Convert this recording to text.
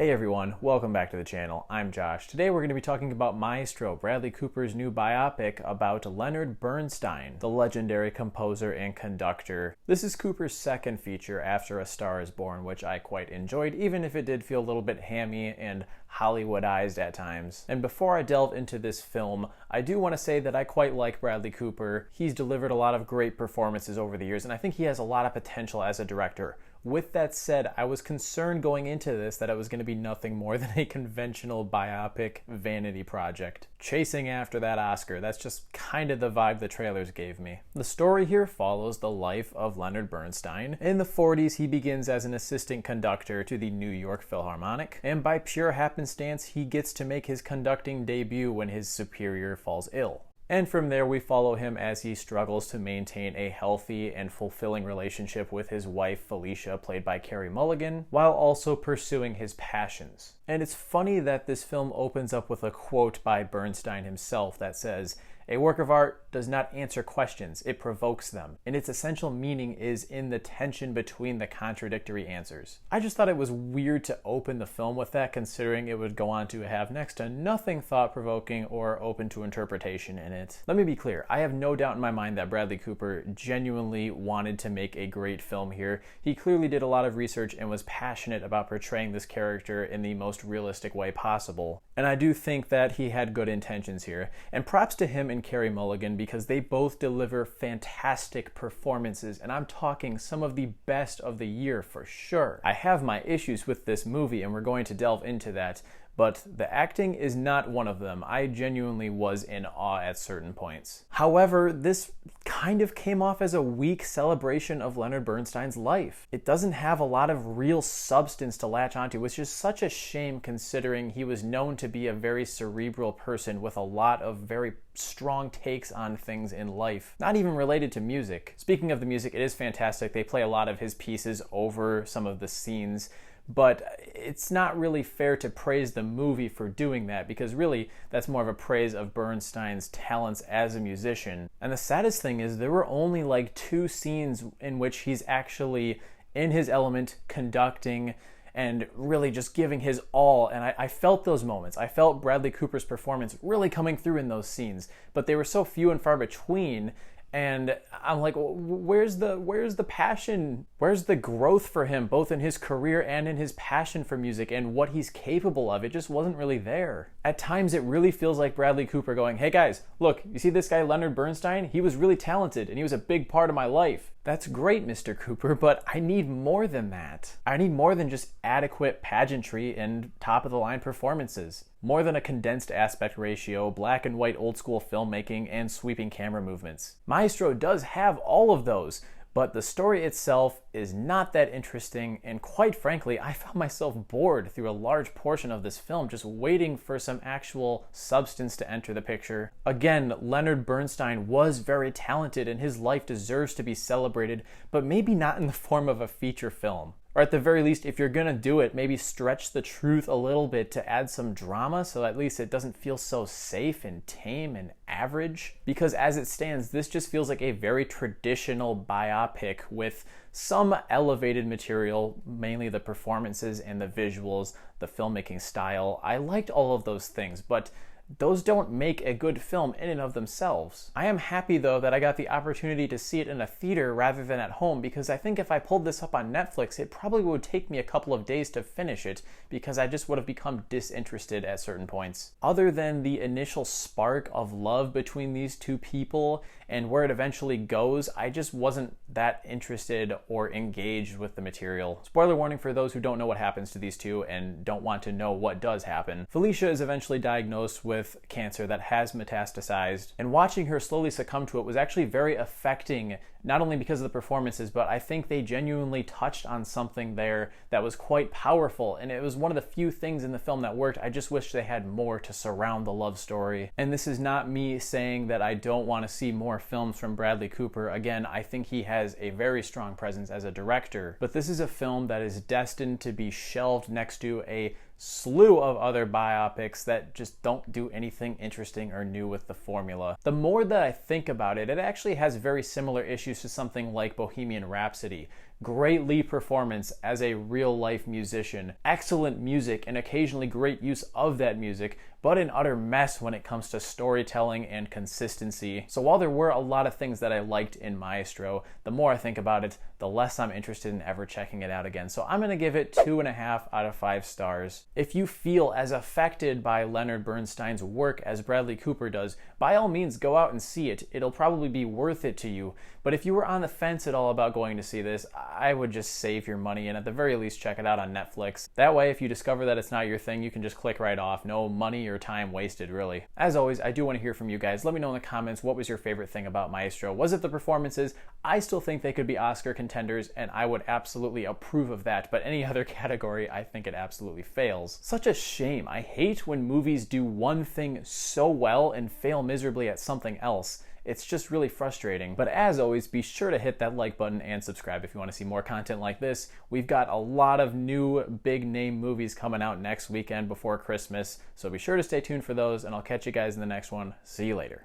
Hey everyone, welcome back to the channel. I'm Josh. Today we're going to be talking about Maestro, Bradley Cooper's new biopic about Leonard Bernstein, the legendary composer and conductor. This is Cooper's second feature after A Star is Born, which I quite enjoyed, even if it did feel a little bit hammy and Hollywoodized at times. And before I delve into this film, I do want to say that I quite like Bradley Cooper. He's delivered a lot of great performances over the years, and I think he has a lot of potential as a director. With that said, I was concerned going into this that it was going to be nothing more than a conventional biopic vanity project. Chasing after that Oscar, that's just kind of the vibe the trailers gave me. The story here follows the life of Leonard Bernstein. In the 40s, he begins as an assistant conductor to the New York Philharmonic, and by pure happenstance, he gets to make his conducting debut when his superior falls ill. And from there, we follow him as he struggles to maintain a healthy and fulfilling relationship with his wife, Felicia, played by Carey Mulligan, while also pursuing his passions. And it's funny that this film opens up with a quote by Bernstein himself that says, "A work of art does not answer questions, it provokes them, and its essential meaning is in the tension between the contradictory answers." I just thought it was weird to open the film with that, considering it would go on to have next to nothing thought-provoking or open to interpretation in it. Let me be clear, I have no doubt in my mind that Bradley Cooper genuinely wanted to make a great film here. He clearly did a lot of research and was passionate about portraying this character in the most realistic way possible. And I do think that he had good intentions here. And props to him and Carey Mulligan, because they both deliver fantastic performances, and I'm talking some of the best of the year for sure. I have my issues with this movie, and we're going to delve into that, but the acting is not one of them. I genuinely was in awe at certain points. However, this kind of came off as a weak celebration of Leonard Bernstein's life. It doesn't have a lot of real substance to latch onto, which is such a shame considering he was known to be a very cerebral person with a lot of very strong takes on things in life, not even related to music. Speaking of the music, it is fantastic. They play a lot of his pieces over some of the scenes, but it's not really fair to praise the movie for doing that, because really that's more of a praise of Bernstein's talents as a musician. And the saddest thing is there were only like 2 scenes in which he's actually in his element, conducting and really just giving his all, and I felt those moments. I felt Bradley Cooper's performance really coming through in those scenes, but they were so few and far between. And I'm like, where's the passion? Where's the growth for him, both in his career and in his passion for music and what he's capable of? It just wasn't really there. At times, it really feels like Bradley Cooper going, "Hey guys, look, you see this guy Leonard Bernstein? He was really talented and he was a big part of my life. That's great, Mr. Cooper, but I need more than that. I need more than just adequate pageantry and top-of-the-line performances. More than a condensed aspect ratio, black and white old school filmmaking, and sweeping camera movements." Maestro does have all of those, but the story itself is not that interesting, and quite frankly, I found myself bored through a large portion of this film, just waiting for some actual substance to enter the picture. Again, Leonard Bernstein was very talented, and his life deserves to be celebrated, but maybe not in the form of a feature film. Or at the very least, if you're gonna do it, maybe stretch the truth a little bit to add some drama, so at least it doesn't feel so safe and tame and average. Because as it stands, this just feels like a very traditional biopic with some elevated material, mainly the performances and the visuals, the filmmaking style. I liked all of those things, but those don't make a good film in and of themselves. I am happy though that I got the opportunity to see it in a theater rather than at home, because I think if I pulled this up on Netflix, it probably would take me a couple of days to finish it, because I just would have become disinterested at certain points. Other than the initial spark of love between these two people and where it eventually goes, I just wasn't that interested or engaged with the material. Spoiler warning for those who don't know what happens to these two and don't want to know what does happen. Felicia is eventually diagnosed with cancer that has metastasized, and watching her slowly succumb to it was actually very affecting, not only because of the performances, but I think they genuinely touched on something there that was quite powerful, and it was one of the few things in the film that worked. I just wish they had more to surround the love story. And this is not me saying that I don't want to see more films from Bradley Cooper. Again, I think he has a very strong presence as a director, but this is a film that is destined to be shelved next to a slew of other biopics that just don't do anything interesting or new with the formula. The more that I think about it, it actually has very similar issues to something like Bohemian Rhapsody. Great lead performance as a real-life musician, excellent music and occasionally great use of that music, but an utter mess when it comes to storytelling and consistency. So while there were a lot of things that I liked in Maestro, the more I think about it, the less I'm interested in ever checking it out again. So I'm gonna give it 2.5 out of 5 stars. If you feel as affected by Leonard Bernstein's work as Bradley Cooper does, by all means go out and see it. It'll probably be worth it to you. But if you were on the fence at all about going to see this, I would just save your money and at the very least check it out on Netflix. That way, if you discover that it's not your thing, you can just click right off. No money or time wasted, really. As always, I do want to hear from you guys. Let me know in the comments, what was your favorite thing about Maestro? Was it the performances? I still think they could be Oscar contenders, and I would absolutely approve of that, but any other category, I think it absolutely fails. Such a shame. I hate when movies do one thing so well and fail miserably at something else. It's just really frustrating. But as always, be sure to hit that like button and subscribe if you want to see more content like this. We've got a lot of new big name movies coming out next weekend before Christmas, so be sure to stay tuned for those, and I'll catch you guys in the next one. See you later.